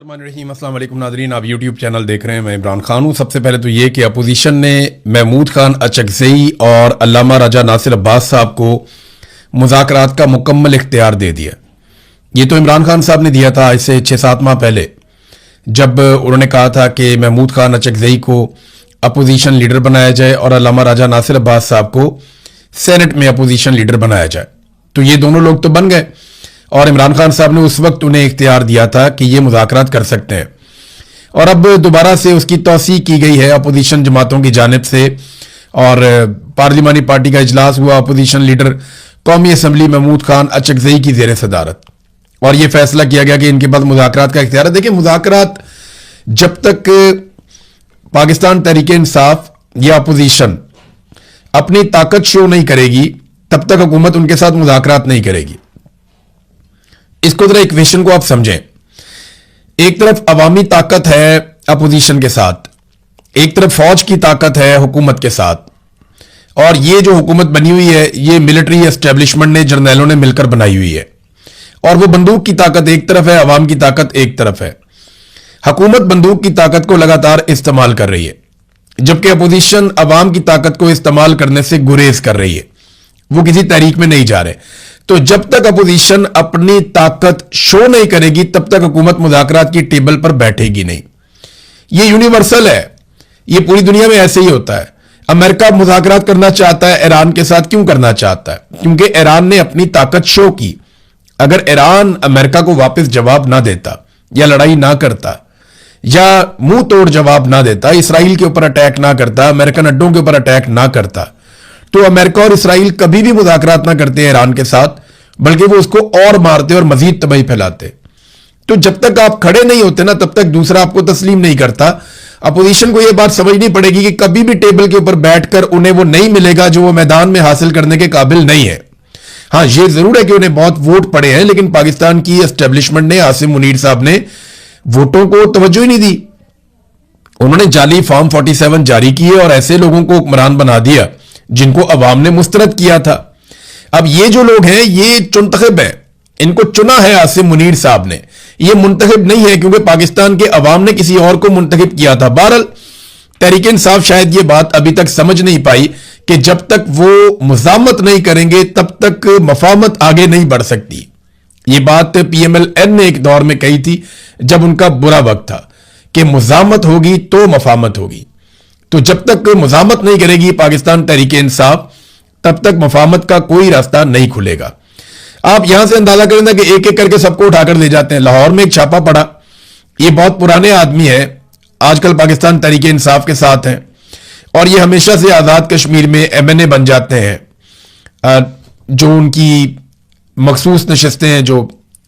अस्सलाम वालेकुम नादरीन, आप यूट्यूब चैनल देख रहे हैं। मैं इमरान खान हूँ। सबसे पहले तो ये कि अपोजिशन ने महमूद खान अचकज़ई और अल्लामा राजा नासिर अब्बास साहब को मुज़ाकरात का मुकम्मल इख्तियार दे दिया। ये तो इमरान खान साहब ने दिया था आज से 6-7 माह पहले, जब उन्होंने कहा था कि महमूद खान अचकज़ई को अपोजिशन लीडर बनाया जाए और अल्लामा राजा नासिर अब्बास साहब को सेनेट में अपोजिशन लीडर बनाया जाए। तो ये दोनों लोग तो बन गए और इमरान खान साहब ने उस वक्त उन्हें इख्तियार दिया था कि ये मुज़ाकरात कर सकते हैं। और अब दोबारा से उसकी तौसीह की गई है अपोजिशन जमातों की जानिब से और पार्लिमानी पार्टी का इजलास हुआ। अपोजिशन लीडर कौमी असम्बली महमूद खान अचकज़ई की ज़ेर सदारत, और यह फैसला किया गया कि इनके पास मुज़ाकरात का इख्तियार है। देखिए, मुज़ाकरात जब तक पाकिस्तान तहरीक इंसाफ या अपोजिशन अपनी ताकत शो नहीं करेगी तब तक हुकूमत उनके साथ मुज़ाकरात नहीं करेगी। इसको जरा इक्वेशन को आप समझें। एक तरफ अवामी ताकत है अपोजिशन के साथ, एक तरफ फौज की ताकत है हुकूमत के साथ, और ये जो हुकूमत बनी हुई है ये मिलिट्री एस्टेब्लिशमेंट ने, जर्नैलों ने मिलकर बनाई हुई है। और वो बंदूक की ताकत एक तरफ है, अवाम की ताकत एक तरफ है। हुकूमत बंदूक की ताकत को लगातार इस्तेमाल कर रही है, जबकि अपोजिशन अवाम की ताकत को इस्तेमाल करने से गुरेज कर रही है। वो किसी तहरीक में नहीं जा रहे। तो जब तक अपोजिशन अपनी ताकत शो नहीं करेगी तब तक हुकूमत मुज़ाकरात की टेबल पर बैठेगी नहीं। ये यूनिवर्सल है, ये पूरी दुनिया में ऐसे ही होता है। अमेरिका मुज़ाकरात करना चाहता है ईरान के साथ, क्यों करना चाहता है? क्योंकि ईरान ने अपनी ताकत शो की। अगर ईरान अमेरिका को वापस जवाब ना देता या लड़ाई ना करता या मुंह तोड़ जवाब ना देता, इसराइल के ऊपर अटैक ना करता, अमेरिकन अड्डों के ऊपर अटैक ना करता, तो अमेरिका और इसराइल कभी भी मुज़ाकरात ना करते ईरान के साथ, बल्कि वो उसको और मारते और मजीद तबाही फैलाते। तो जब तक आप खड़े नहीं होते ना तब तक दूसरा आपको तस्लीम नहीं करता। अपोजिशन को यह बात समझनी पड़ेगी कि कभी भी टेबल के ऊपर बैठकर उन्हें वो नहीं मिलेगा जो वो मैदान में हासिल करने के काबिल नहीं है। हाँ, ये जरूर है कि उन्हें बहुत वोट पड़े हैं, लेकिन पाकिस्तान की एस्टेब्लिशमेंट ने, आसिम मुनीर साहब ने वोटों को तवज्जो ही नहीं दी। उन्होंने जाली फॉर्म 47 जारी किए और ऐसे लोगों को हुक्मरान बना दिया जिनको अवाम ने मुस्तरद किया था। अब ये जो लोग हैं ये चुनतखब है, इनको चुना है आसिम मुनीर साहब ने, ये मुंतखब नहीं है, क्योंकि पाकिस्तान के अवाम ने किसी और को मुंतखब किया था। बहरहाल तहरीक इंसाफ शायद ये बात अभी तक समझ नहीं पाई कि जब तक वो मुज़ामत नहीं करेंगे तब तक मफाहमत आगे नहीं बढ़ सकती। ये बात PMLN ने एक दौर में कही थी जब उनका बुरा वक्त था कि मुज़ामत होगी तो मफाहमत होगी। तो जब तक मुज़ामत नहीं करेगी पाकिस्तान तहरीक इंसाफ तब तक मफाहमत का कोई रास्ता नहीं खुलेगा। आप यहां से अंदाजा करें कि एक एक करके सबको उठाकर ले जाते हैं। लाहौर में एक छापा पड़ा, ये बहुत पुराने आदमी है, आजकल पाकिस्तान तहरीक इंसाफ के साथ हैं और ये हमेशा से आज़ाद कश्मीर में MNA बन जाते हैं। जो उनकी मखसूस नशस्तें हैं जो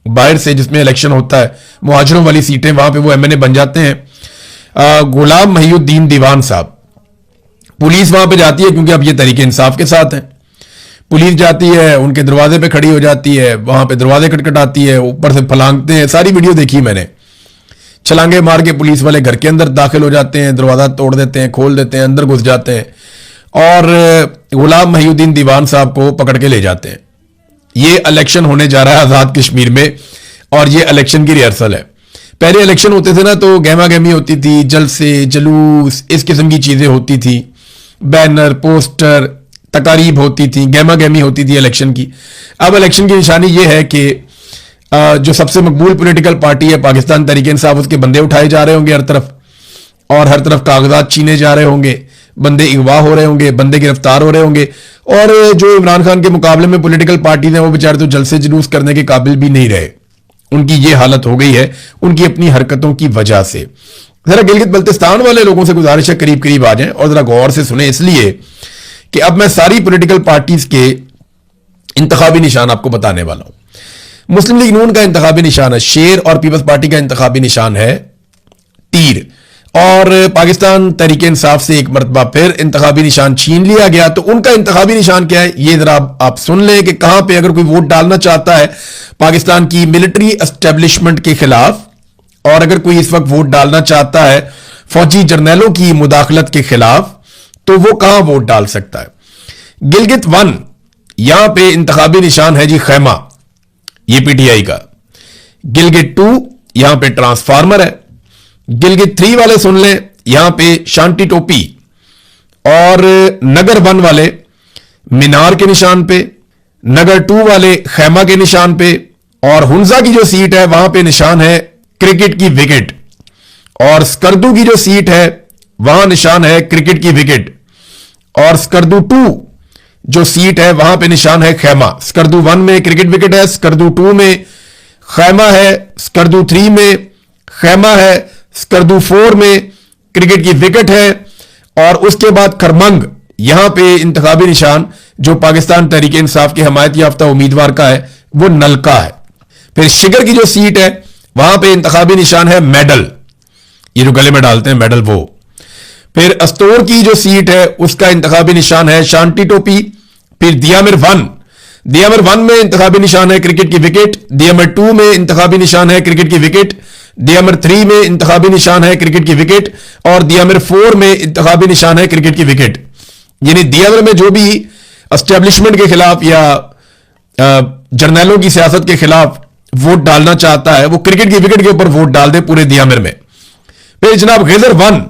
बाहर से जिसमें इलेक्शन होता है, मुहाजिरों वाली सीटें, वहां पे वो MNA बन जाते हैं। गुलाम महिउद्दीन दीवान साहब, पुलिस वहां पे जाती है क्योंकि अब ये तहरीक इंसाफ के साथ है। पुलिस जाती है, उनके दरवाजे पे खड़ी हो जाती है, वहां पे दरवाजे खटखटाती है, ऊपर से फलांगते हैं। सारी वीडियो देखी मैंने। छलांगे मार के पुलिस वाले घर के अंदर दाखिल हो जाते हैं, दरवाजा तोड़ देते हैं, खोल देते हैं, अंदर घुस जाते हैं और गुलाम महिउद्दीन दीवान साहब को पकड़ के ले जाते हैं। ये इलेक्शन होने जा रहा है आजाद कश्मीर में और ये इलेक्शन की रिहर्सल है। पहले इलेक्शन होते थे ना तो गहमा गहमी होती थी, जलसे जुलूस इस किस्म की चीजें होती थी, बैनर पोस्टर तकारीब होती थी, गहमा गहमी होती थी इलेक्शन की। अब इलेक्शन की निशानी यह है कि जो सबसे मकबूल पॉलिटिकल पार्टी है पाकिस्तान तहरीक इंसाफ, उसके बंदे उठाए जा रहे होंगे हर तरफ और हर तरफ कागजात छीने जा रहे होंगे, बंदे अगवा हो रहे होंगे, बंदे गिरफ्तार हो रहे होंगे। और जो इमरान खान के मुकाबले में पॉलिटिकल पार्टीज हैं वो बेचारे तो जलसे जुलूस करने के काबिल भी नहीं रहे। उनकी ये हालत हो गई है उनकी अपनी हरकतों की वजह से। जरा गिलगित बल्तिस्तान वाले लोगों से गुजारिश है करीब करीब आ जाएं और जरा गौर से सुने, इसलिए कि अब मैं सारी पॉलिटिकल पार्टीज के इंतखाबी निशान आपको बताने वाला हूं। मुस्लिम लीग नून का इंतखाबी निशान है शेर और पीपल्स पार्टी का इंतखाबी निशान है तीर, और पाकिस्तान तहरीक इंसाफ से एक मरतबा फिर इंतखाबी निशान छीन लिया गया। तो उनका इंतखाबी निशान क्या है ये जरा आप सुन लें कि कहां पे अगर कोई वोट डालना चाहता है पाकिस्तान की मिलिट्री एस्टेब्लिशमेंट के खिलाफ, और अगर कोई इस वक्त वोट डालना चाहता है फौजी जर्नैलों की मुदाखलत के खिलाफ, तो वो कहां वोट डाल सकता है। गिलगित 1 यहां पे इंतखाबी निशान है जी खैमा, ये PTI का। गिलगित 2 यहां पे ट्रांसफार्मर है। गिलगित 3 वाले सुन लें, यहां पे शांति टोपी। और नगर 1 वाले मीनार के निशान पे, नगर 2 वाले खैमा के निशान पे, और हुंजा की जो सीट है वहां पे निशान है क्रिकेट की विकेट, और स्कर्दू की जो सीट है वहां निशान है क्रिकेट की विकेट, और स्कर्दू 2 जो सीट है वहां पे निशान है खैमा। स्कर्दू 1 में क्रिकेट विकेट है, स्कर्दू 2 में खैमा है, स्कर्दू 3 में खैमा है, स्कर्दू 4 में क्रिकेट की विकेट है, और उसके बाद खरमंग, यहां पे इंतखाबी निशान जो पाकिस्तान तहरीक इंसाफ के हमायत याफ्ता उम्मीदवार का है वो नलका है। फिर शिगर की जो सीट है वहां पे इंतखाबी निशान है मेडल, ये जो गले में डालते हैं मेडल वो। फिर अस्तोर की जो सीट है उसका इंतखाबी निशान है शांति टोपी। फिर दियामिर 1 में इंतखाबी निशान है क्रिकेट की विकेट, दियामिर 2 में इंतखाबी निशान है क्रिकेट की विकेट, दियामिर 3 में इंतखाबी निशान है क्रिकेट की विकेट, और दियामिर 4 में इंतखाबी निशान है क्रिकेट की विकेट। यानी दियामिर में जो भी एस्टेब्लिशमेंट के खिलाफ या जर्नैलों की सियासत के खिलाफ वोट डालना चाहता है वो क्रिकेट की विकेट के ऊपर वोट डाल दे पूरे दियामिर में। फिर जनाब गैजर 1,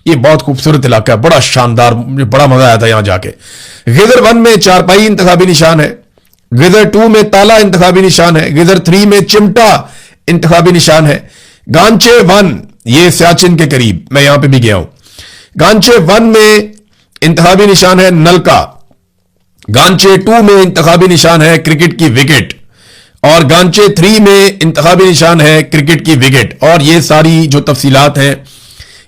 ये बहुत खूबसूरत इलाका है, बड़ा शानदार, मुझे बड़ा मजा आया था यहां जाके। गैजर 1 में चारपाई इंतखाबी निशान है, गैजर 2 में ताला इंतखाबी निशान है, गैजर 3 में चिमटा इंतखाबी निशान है। गांचे 1, ये सियाचिन के करीब, मैं यहां पे भी गया हूं। गांचे 1 में इंतखाबी निशान है नलका, गांचे 2 में इंतखाबी निशान है क्रिकेट की विकेट, और गांचे 3 में इंतखाबी निशान है क्रिकेट की विकेट। और ये सारी जो तफसीलात हैं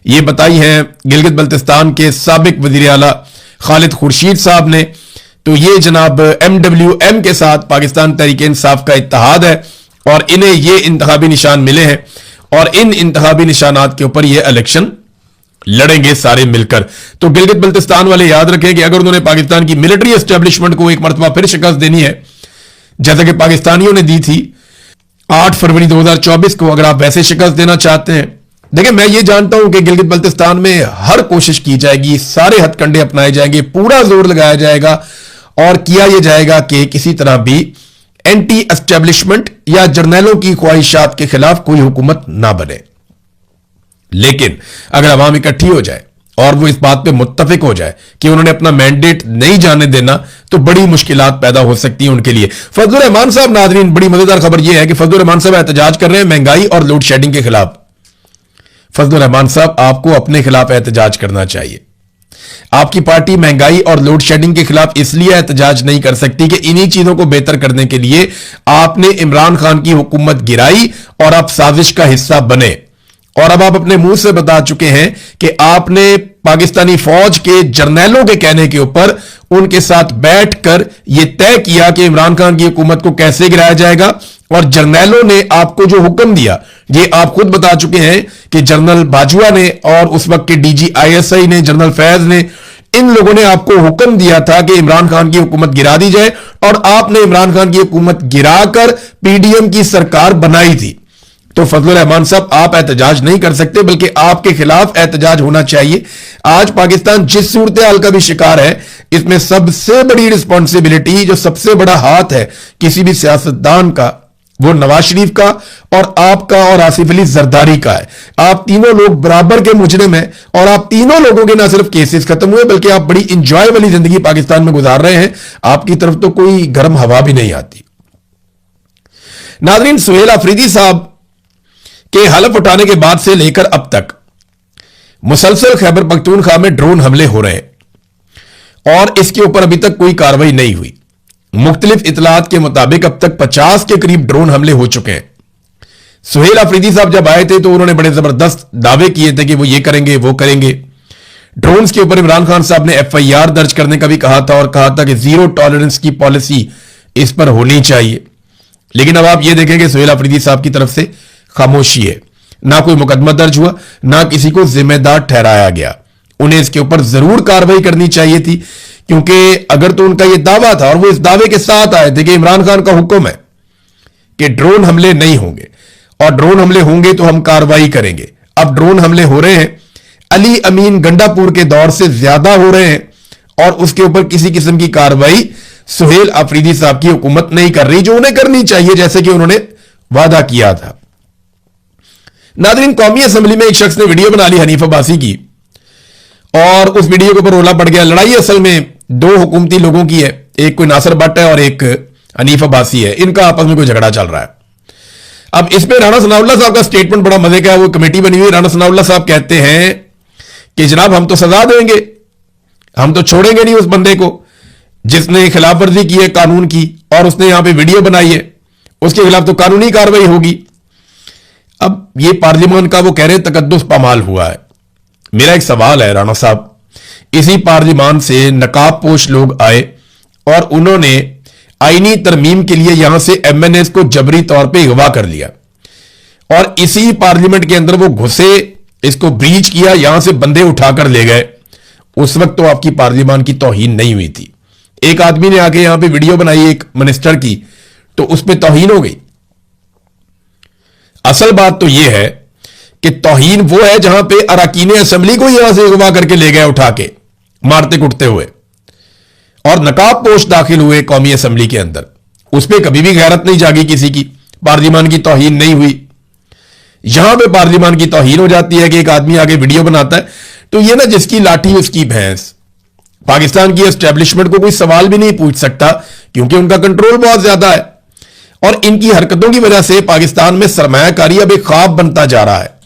ये बताई हैं गिलगित बल्तिस्तान के साबिक वजीर आला खालिद खुर्शीद साहब ने। तो ये जनाब MWM के साथ पाकिस्तान तहरीक इंसाफ का इत्तेहाद है और इन्हें ये इंतखाबी निशान मिले हैं और इन इंतखाबी निशानात के ऊपर ये इलेक्शन लड़ेंगे सारे मिलकर। तो गिलगित बल्तिस्तान वाले याद रखें कि अगर उन्होंने पाकिस्तान की मिलिट्री एस्टेब्लिशमेंट को एक मरतबा फिर शिकस्त देनी है जैसा कि पाकिस्तानियों ने दी थी 8 फरवरी 2024 को, अगर आप वैसे शिकस्त देना चाहते हैं, देखिए मैं ये जानता हूं कि गिलगित बल्तिस्तान में हर कोशिश की जाएगी, सारे हथकंडे अपनाए जाएंगे, पूरा जोर लगाया जाएगा और किया यह जाएगा कि किसी तरह भी एंटी एस्टेब्लिशमेंट या जर्नैलों की ख्वाहिशात के खिलाफ कोई हुकूमत ना बने। लेकिन अगर अवाम इकट्ठी हो जाए और वो इस बात पे मुत्तफिक हो जाए कि उन्होंने अपना मैंडेट नहीं जाने देना तो बड़ी मुश्किलात पैदा हो सकती हैं उनके लिए। फजलुर रहमान साहब, नाज़रीन बड़ी मजेदार खबर यह है कि फजलुर रहमान साहब एहतजाज कर रहे हैं महंगाई और लोड शेडिंग के खिलाफ। फजलुर रहमान साहब, आपको अपने खिलाफ एहतजाज करना चाहिए। आपकी पार्टी महंगाई और लोड शेडिंग के खिलाफ इसलिए एहतजाज नहीं कर सकती कि इन्हीं चीजों को बेहतर करने के लिए आपने इमरान खान की हुकूमत गिराई और आप साजिश का हिस्सा बने। और अब आप अपने मुंह से बता चुके हैं कि आपने पाकिस्तानी फौज के जर्नैलों के कहने के ऊपर उनके साथ बैठकर यह तय किया कि इमरान खान की हुकूमत को कैसे गिराया जाएगा। और जर्नैलों ने आपको जो हुक्म दिया, ये आप खुद बता चुके हैं कि जनरल बाजवा ने और उस वक्त के DG ISI ने, जनरल फैज ने, इन लोगों ने आपको हुक्म दिया था कि इमरान खान की हुकूमत गिरा दी जाए और आपने इमरान खान की हुकूमत गिराकर PDM की सरकार बनाई थी। तो फजलुर रहमान साहब, आप एहतजाज नहीं कर सकते बल्कि आपके खिलाफ एहतजाज होना चाहिए। आज पाकिस्तान जिस सूरत हाल का भी शिकार है, इसमें सबसे बड़ी रिस्पॉन्सिबिलिटी, जो सबसे बड़ा हाथ है किसी भी सियासतदान का, वो नवाज शरीफ का और आपका और आसिफ अली जरदारी का है। आप तीनों लोग बराबर के मुजरिम हैं और आप तीनों लोगों के ना सिर्फ केसेस खत्म हुए बल्कि आप बड़ी इंजॉय वाली जिंदगी पाकिस्तान में गुजार रहे हैं। आपकी तरफ तो कोई गर्म हवा भी नहीं आती। नाज़रीन, सुहेल अफरीदी साहब के हलफ उठाने के बाद से लेकर अब तक मुसलसल खैबर पख्तूनख्वा में ड्रोन हमले हो रहे हैं और इसके ऊपर अभी तक कोई कार्रवाई नहीं हुई। मुख्तलिफ इतलात के मुताबिक अब तक 50 के करीब ड्रोन हमले हो चुके हैं। सुहेल अफरीदी साहब जब आए थे तो उन्होंने बड़े जबरदस्त दावे किए थे कि वो ये करेंगे वो करेंगे। ड्रोन्स के ऊपर इमरान खान साहब ने FIR दर्ज करने का भी कहा था और कहा था कि जीरो टॉलरेंस की पॉलिसी इस पर होनी चाहिए। लेकिन अब आप ये देखें कि सुहेल अफरीदी साहब की तरफ से खामोशी है, ना कोई मुकदमा दर्ज हुआ, ना किसी को जिम्मेदार ठहराया गया। उन्हें इसके ऊपर जरूर कार्रवाई करनी चाहिए थी, क्योंकि अगर तो उनका यह दावा था और वो इस दावे के साथ आए थे कि इमरान खान का हुक्म है कि ड्रोन हमले नहीं होंगे और ड्रोन हमले होंगे तो हम कार्रवाई करेंगे। अब ड्रोन हमले हो रहे हैं, अली अमीन गंडापुर के दौर से ज्यादा हो रहे हैं और उसके ऊपर किसी किस्म की कार्रवाई सुहेल अफरीदी साहब की हुकूमत नहीं कर रही, जो उन्हें करनी चाहिए जैसे कि उन्होंने वादा किया था। नादरीन, कौमी असेंबली में एक शख्स ने वीडियो बना ली हनीफ अब्बासी की, और उस वीडियो के ऊपर रोला पड़ गया। लड़ाई असल में दो हुकूमती लोगों की है, एक कोई नासिर भट्ट है और एक हनीफ अब्बासी है। इनका आपस में कोई झगड़ा चल रहा है। अब इसमें राणा सनाउल्लाह साहब का स्टेटमेंट बड़ा मजे का है। वो कमेटी बनी हुई, राणा सनाउल्लाह साहब कहते हैं कि जनाब हम तो सजा देंगे, हम तो छोड़ेंगे नहीं उस बंदे को जिसने खिलाफ वर्जी की है कानून की, और उसने यहां पे वीडियो बनाई है, उसके खिलाफ तो कानूनी कार्रवाई होगी। अब ये पार्लियामान का वो कह रहे तकद्दुस पामाल हुआ है। मेरा एक सवाल है राणा साहब, इसी पार्लियामान से नकाबपोश लोग आए और उन्होंने आईनी तरमीम के लिए यहां से एमएनएस को जबरी तौर पे अगवा कर लिया, और इसी पार्लियामेंट के अंदर वो घुसे, इसको ब्रीच किया, यहां से बंदे उठाकर ले गए। उस वक्त तो आपकी पार्लियामान की तौहीन नहीं हुई थी। एक आदमी ने आके यहां पे वीडियो बनाई एक मिनिस्टर की, तो उस पर तौहीन हो गई। असल बात तो यह है कि तौहीन वो है जहां पे अरकान असेंबली को यहां से अगवा करके ले गए उठा के मारते कुटते हुए, और नकाबपोश दाखिल हुए कौमी असेंबली के अंदर। उस पर कभी भी गैरत नहीं जागी किसी की, पार्लियामान की तौहीन नहीं हुई। यहां पे पार्लियामान की तौहीन हो जाती है कि एक आदमी आगे वीडियो बनाता है। तो ये ना जिसकी लाठी उसकी भैंस, पाकिस्तान की एस्टेब्लिशमेंट को कोई सवाल भी नहीं पूछ सकता, क्योंकि उनका कंट्रोल बहुत ज्यादा है, और इनकी हरकतों की वजह से पाकिस्तान में सरमायाकारी अब एक ख्वाब बनता जा रहा है।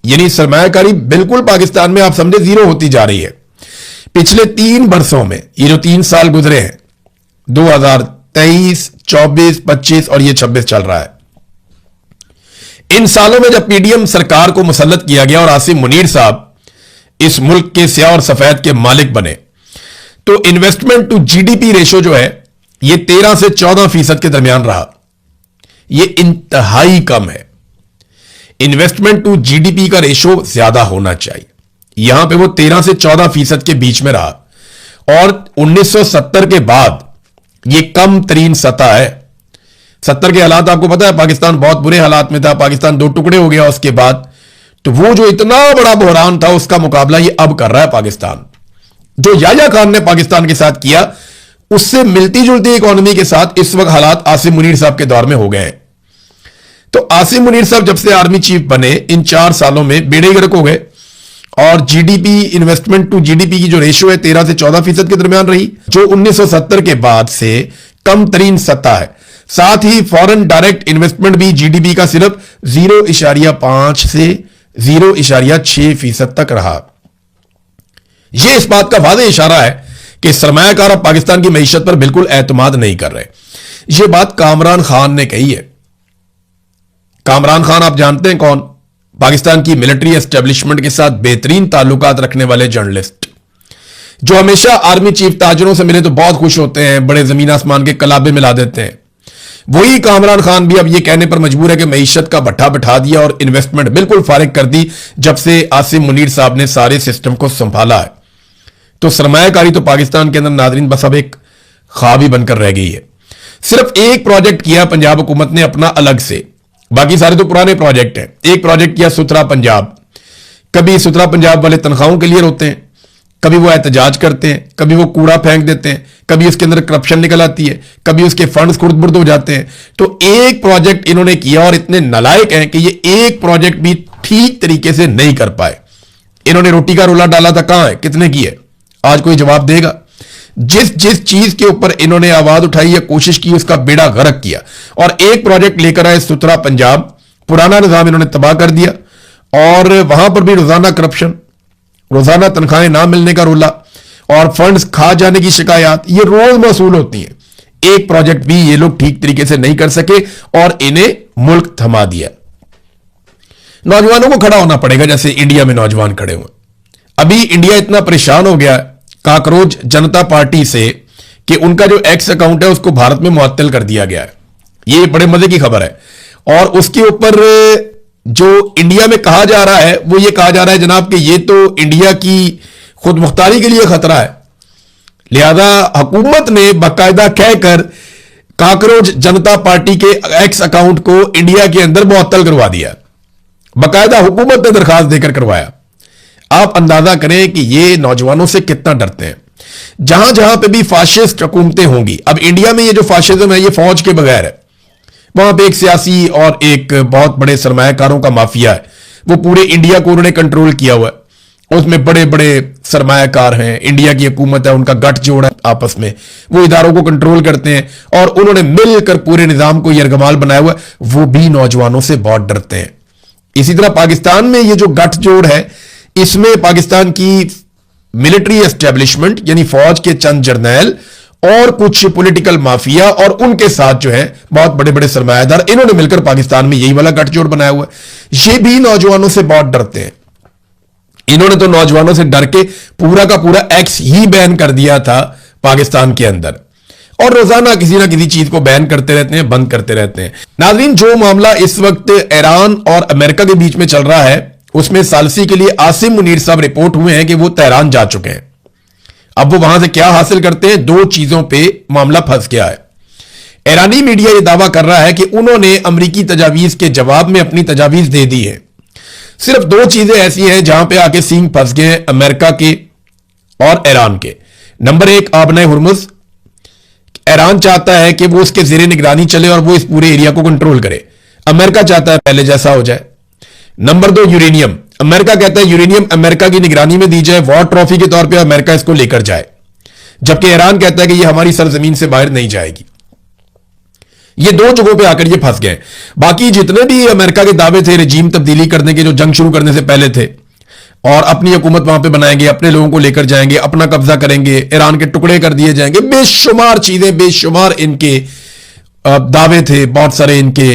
यानी सरमायाकारी बिल्कुल पाकिस्तान में आप समझे जीरो होती जा रही है। पिछले 3 बरसों में, ये जो 3 साल गुजरे हैं, 2023, 24, 25 और ये 26 चल रहा है, इन सालों में जब पीडीएम सरकार को मुसल्लत किया गया और आसिम मुनीर साहब इस मुल्क के स्याह और सफेद के मालिक बने, तो इन्वेस्टमेंट टू जीडीपी रेशो जो है ये 13 से 14% के दरमियान रहा। ये इंतहाई कम है। इन्वेस्टमेंट टू जीडीपी का रेशो ज्यादा होना चाहिए। यहां पे वो 13 से 14% के बीच में रहा, और 1970 के बाद ये कम तरीन सतह है। 70 के हालात आपको पता है, पाकिस्तान बहुत बुरे हालात में था, पाकिस्तान 2 टुकड़े हो गया उसके बाद। तो वो जो इतना बड़ा बहरान था उसका मुकाबला ये अब कर रहा है पाकिस्तान। जो याया खान ने पाकिस्तान के साथ किया, उससे मिलती जुलती इकोनॉमी के साथ इस वक्त हालात आसिम मुनीर साहब के दौर में हो गए हैं। तो आसिम मुनीर साहब जब से आर्मी चीफ बने, इन 4 सालों में बेड़े गर्क हो गए, और जीडीपी, इन्वेस्टमेंट टू जीडीपी की जो रेशो है 13 से 14% के दरमियान रही, जो 1970 के बाद से कम तरीन सतह है। साथ ही फॉरेन डायरेक्ट इन्वेस्टमेंट भी जीडीपी का सिर्फ 0.5 से 0.6% तक रहा। यह इस बात का वाज़ेह इशारा है कि सरमायाकार अब पाकिस्तान की मईशत पर बिल्कुल एतमाद नहीं कर रहे। यह बात कामरान खान ने कही है। कामरान खान आप जानते हैं कौन? पाकिस्तान की मिलिट्री एस्टेब्लिशमेंट के साथ बेहतरीन ताल्लुकात रखने वाले जर्नलिस्ट, जो हमेशा आर्मी चीफ ताजरों से मिले तो बहुत खुश होते हैं, बड़े जमीन आसमान के कलाबे मिला देते हैं। वही कामरान खान भी अब यह कहने पर मजबूर है कि मईशत का भट्ठा बिठा दिया और इन्वेस्टमेंट बिल्कुल फारिग कर दी जब से आसिम मुनीर साहब ने सारे सिस्टम को संभाला है। तो सरमायाकारी तो पाकिस्तान के अंदर नादरीन बस अब एक ख्वाब ही बनकर रह गई है। सिर्फ एक प्रोजेक्ट किया पंजाब हुकूमत ने अपना अलग से, बाकी सारे तो पुराने प्रोजेक्ट हैं। एक प्रोजेक्ट किया सुथरा पंजाब। कभी सुथरा पंजाब वाले तनख्वाहों के लिए रोते हैं, कभी वो एहतजाज करते हैं, कभी वो कूड़ा फेंक देते हैं, कभी उसके अंदर करप्शन निकल आती है, कभी उसके फंड्स खुर्द-बुर्द हो जाते हैं। तो एक प्रोजेक्ट इन्होंने किया और इतने नालायक हैं कि ये एक प्रोजेक्ट भी ठीक तरीके से नहीं कर पाए। इन्होंने रोटी का रोला डाला था, कहां है, कितने की है? आज कोई जवाब देगा? जिस जिस चीज के ऊपर इन्होंने आवाज उठाई या कोशिश की उसका बेड़ा गर्क किया, और एक प्रोजेक्ट लेकर आए सुथरा पंजाब। पुराना निजाम इन्होंने तबाह कर दिया, और वहां पर भी रोजाना करप्शन, रोजाना तनख्वाहें ना मिलने का रोला और फंड्स खा जाने की शिकायत, ये रोज मौसूल होती हैं। एक प्रोजेक्ट भी ये लोग ठीक तरीके से नहीं कर सके और इन्हें मुल्क थमा दिया। नौजवानों को खड़ा होना पड़ेगा जैसे इंडिया में नौजवान खड़े हुए। अभी इंडिया इतना परेशान हो गया काकरोच जनता पार्टी से कि उनका जो एक्स अकाउंट है उसको भारत में मुअत्तल कर दिया गया है। ये बड़े मजे की खबर है। और उसके ऊपर जो इंडिया में कहा जा रहा है वो ये कहा जा रहा है जनाब कि ये तो इंडिया की खुद मुख्तारी के लिए खतरा है, लिहाजा हुकूमत ने बाकायदा कहकर काकरोच जनता पार्टी के एक्स अकाउंट को इंडिया के अंदर मुअत्तल करवा दिया। बाकायदा हुकूमत ने दरखास्त देकर करवाया। आप अंदाजा करें कि ये नौजवानों से कितना डरते हैं। जहां जहां पे भी फाशिस्ट हुकूमतें होंगी, अब इंडिया में ये जो फाशिज्म है ये फौज के बगैर है। वहां पे एक सियासी और एक बहुत बड़े सरमायाकारों का माफिया है। वो पूरे इंडिया को उन्होंने कंट्रोल किया हुआ है। उसमें बड़े बड़े सरमायाकार हैं, इंडिया की हुकूमत है, उनका गठजोड़ है आपस में, वो इदारों को कंट्रोल करते हैं और उन्होंने मिलकर पूरे निजाम को यरगमाल बनाया हुआ है। वो भी नौजवानों से बहुत डरते हैं। इसी तरह पाकिस्तान में ये जो गठजोड़ है, इसमें पाकिस्तान की मिलिट्री एस्टेब्लिशमेंट यानी फौज के चंद जर्नैल और कुछ पॉलिटिकल माफिया और उनके साथ जो है बहुत बड़े बड़े सरमायादार, इन्होंने मिलकर पाकिस्तान में यही वाला गठजोड़ बनाया हुआ है। ये भी नौजवानों से बहुत डरते हैं। इन्होंने तो नौजवानों से डर के पूरा का पूरा एक्स ही बैन कर दिया था पाकिस्तान के अंदर, और रोजाना किसी ना किसी चीज को बैन करते रहते हैं, बंद करते रहते हैं। नाज़रीन, जो मामला इस वक्त ईरान और अमेरिका के बीच में चल रहा है, उसमें सालसी के लिए आसिम मुनीर साहब रिपोर्ट हुए हैं कि वो तेहरान जा चुके हैं। अब वो वहां से क्या हासिल करते हैं, दो चीजों पे मामला फंस गया है। ईरानी मीडिया यह दावा कर रहा है कि उन्होंने अमेरिकी तजावीज के जवाब में अपनी तजावीज दे दी है। सिर्फ दो चीजें ऐसी हैं जहां पे आके सींग फंस गए हैं अमेरिका के और ईरान के। नंबर एक, आबना हुर्मुज। ईरान चाहता है कि वो उसके ज़ेरे निगरानी चले और वो इस पूरे एरिया को कंट्रोल करे। अमेरिका चाहता है पहले जैसा हो जाए। नंबर दो, यूरेनियम। अमेरिका कहता है यूरेनियम अमेरिका की निगरानी में दी जाए, वॉर ट्रॉफी के तौर पे अमेरिका इसको लेकर जाए, जबकि ईरान कहता है कि ये हमारी सरजमीन से बाहर नहीं जाएगी। ये दो जगहों पे आकर ये फंस गए। बाकी जितने भी अमेरिका के दावे थे रजीम तब्दीली करने के, जो जंग शुरू करने से पहले थे, और अपनी हुकूमत वहां पे बनाएंगे, अपने लोगों को लेकर जाएंगे, अपना कब्जा करेंगे, ईरान के टुकड़े कर दिए जाएंगे, बेशुमार चीजें, बेशुमार इनके दावे थे, बहुत सारे इनके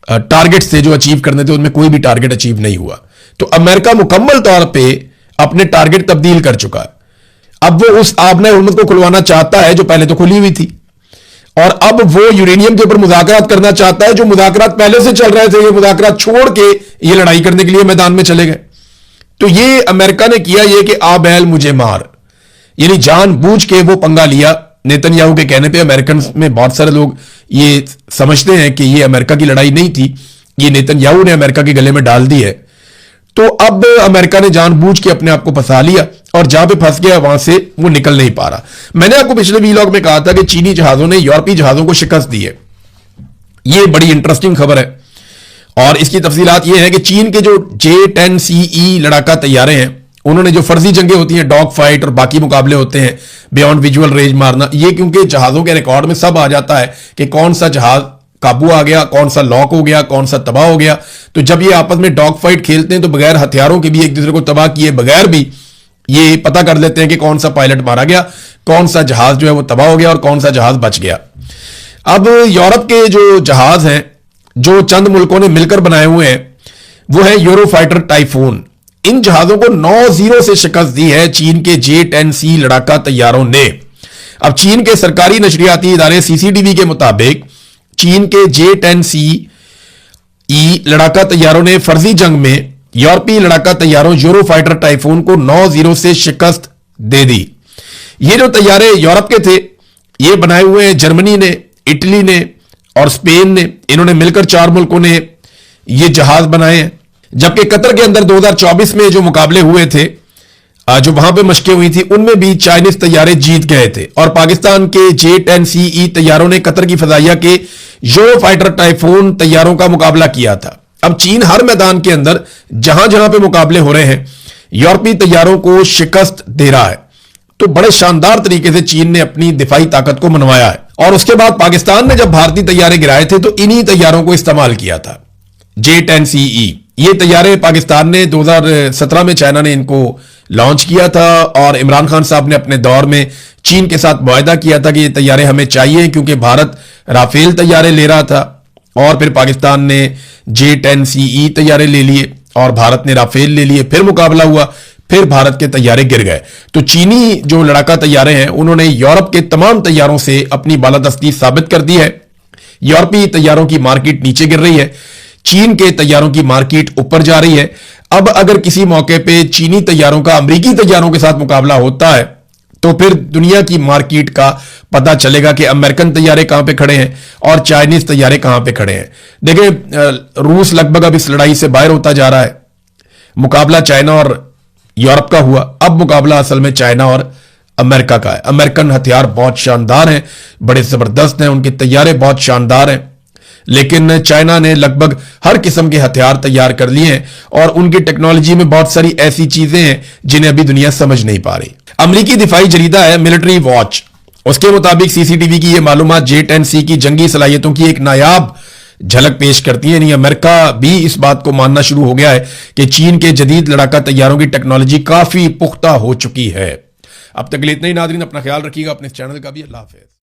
टारगेट्स थे जो अचीव करने थे, उनमें कोई भी टारगेट अचीव नहीं हुआ। तो अमेरिका मुकम्मल तौर पे अपने टारगेट तब्दील कर चुका है। अब वो उस आबना हुर्मुज को खुलवाना चाहता है जो पहले तो खुली हुई थी, और अब वो यूरेनियम के ऊपर मुज़ाकरात करना चाहता है, जो मुज़ाकरात पहले से चल रहे थे। ये मुज़ाकरात छोड़ के ये लड़ाई करने के लिए मैदान में चले गए। तो ये अमेरिका ने किया ये कि आ बैल मुझे मार, यानी जानबूझ के वो पंगा लिया। नेतन्याहू के कहने पे अमेरिकन में बहुत सारे लोग ये समझते हैं कि ये अमेरिका की लड़ाई नहीं थी, ये नेतन्याहू ने अमेरिका के गले में डाल दी है। तो अब अमेरिका ने जानबूझ के अपने आप को फंसा लिया, और जहां पे फंस गया वहां से वो निकल नहीं पा रहा। मैंने आपको पिछले वीलॉग में कहा था कि चीनी जहाजों ने यूरोपीय जहाजों को शिकस्त दी है। ये बड़ी इंटरेस्टिंग खबर है, और इसकी तफसीलात ये है कि चीन के जो J-10CE लड़ाका तैयारे हैं, उन्होंने जो फर्जी जंगें होती हैं, डॉग फाइट और बाकी मुकाबले होते हैं बियॉन्ड विजुअल रेंज मारना, ये क्योंकि जहाजों के रिकॉर्ड में सब आ जाता है कि कौन सा जहाज काबू आ गया, कौन सा लॉक हो गया, कौन सा तबाह हो गया। तो जब ये आपस में डॉग फाइट खेलते हैं तो बगैर हथियारों के भी एक दूसरे को तबाह किए बगैर भी ये पता कर लेते हैं कि कौन सा पायलट मारा गया, कौन सा जहाज जो है वो तबाह हो गया और कौन सा जहाज बच गया। अब यूरोप के जो जहाज हैं जो चंद मुल्कों ने मिलकर बनाए हुए हैं, वो है यूरोफाइटर टाइफून। इन जहाजों को 9-0 से शिकस्त दी है चीन के J-10C लड़ाका तैयारों ने। अब चीन के सरकारी नशरियाती इदारे CCTV के मुताबिक चीन के J-10CE लड़ाका तैयारों ने फर्जी जंग में यूरोपीय लड़ाका तैयारों यूरोफाइटर टाइफून को 9-0 से शिकस्त दे दी। ये जो तैयारे यूरोप के थे, ये बनाए हुए हैं जर्मनी ने, इटली ने और स्पेन ने। इन्होंने मिलकर 4 मुल्कों ने ये जहाज बनाए हैं। जबकि कतर के अंदर 2024 में जो मुकाबले हुए थे, जो वहां पे मशकें हुई थी, उनमें भी चाइनीज तैयारे जीत गए थे, और पाकिस्तान के J-10CE तैयारों ने कतर की फजाइया के यूरोफाइटर टाइफून तैयारों का मुकाबला किया था। अब चीन हर मैदान के अंदर जहां जहां पे मुकाबले हो रहे हैं, यूरोपीय तैयारों को शिकस्त दे रहा है। तो बड़े शानदार तरीके से चीन ने अपनी दिफाई ताकत को मनवाया है। और उसके बाद पाकिस्तान ने जब भारतीय तैयारे गिराए थे तो इन्हीं तैयारों को इस्तेमाल किया था, J-10CE। ये तैयारे पाकिस्तान ने 2017 में चाइना ने इनको लॉन्च किया था, और इमरान खान साहब ने अपने दौर में चीन के साथ मुआहदा किया था कि ये तैयारे हमें चाहिए, क्योंकि भारत राफेल तैयारे ले रहा था, और फिर पाकिस्तान ने J-10CE तैयारे ले लिए और भारत ने राफेल ले लिए। फिर मुकाबला हुआ, फिर भारत के तैयारे गिर गए। तो चीनी जो लड़ाका तैयारे हैं, उन्होंने यूरोप के तमाम तैयारों से अपनी बालादस्ती साबित कर दी है। यूरोपीय तैयारों की मार्केट नीचे गिर रही है, चीन के तैयारों की मार्केट ऊपर जा रही है। अब अगर किसी मौके पे चीनी तैयारों का अमेरिकी तैयारों के साथ मुकाबला होता है, तो फिर दुनिया की मार्केट का पता चलेगा कि अमेरिकन तैयारे कहां पे खड़े हैं और चाइनीज तैयारे कहां पे खड़े हैं। देखिए, रूस लगभग अब इस लड़ाई से बाहर होता जा रहा है। मुकाबला चाइना और यूरोप का हुआ, अब मुकाबला असल में चाइना और अमेरिका का है। अमेरिकन हथियार बहुत शानदार हैं, बड़े जबरदस्त हैं, उनके तैयारे बहुत शानदार हैं, लेकिन चाइना ने लगभग हर किस्म के हथियार तैयार कर लिए हैं और उनकी टेक्नोलॉजी में बहुत सारी ऐसी चीजें हैं जिन्हें अभी दुनिया समझ नहीं पा रही। अमेरिकी दिफाई जरीदा है मिलिट्री वॉच, उसके मुताबिक सीसीटीवी की ये मालूमात J-10C की जंगी सलाहियतों की एक नायाब झलक पेश करती है। यानी अमेरिका भी इस बात को मानना शुरू हो गया है कि चीन के जदीद लड़ाका तैयारों की टेक्नोलॉजी काफी पुख्ता हो चुकी है। अब तक के लिए इतना ही नाज़रीन, अपना ख्याल रखिएगा, अपने चैनल का भी। अल्लाह हाफिज़।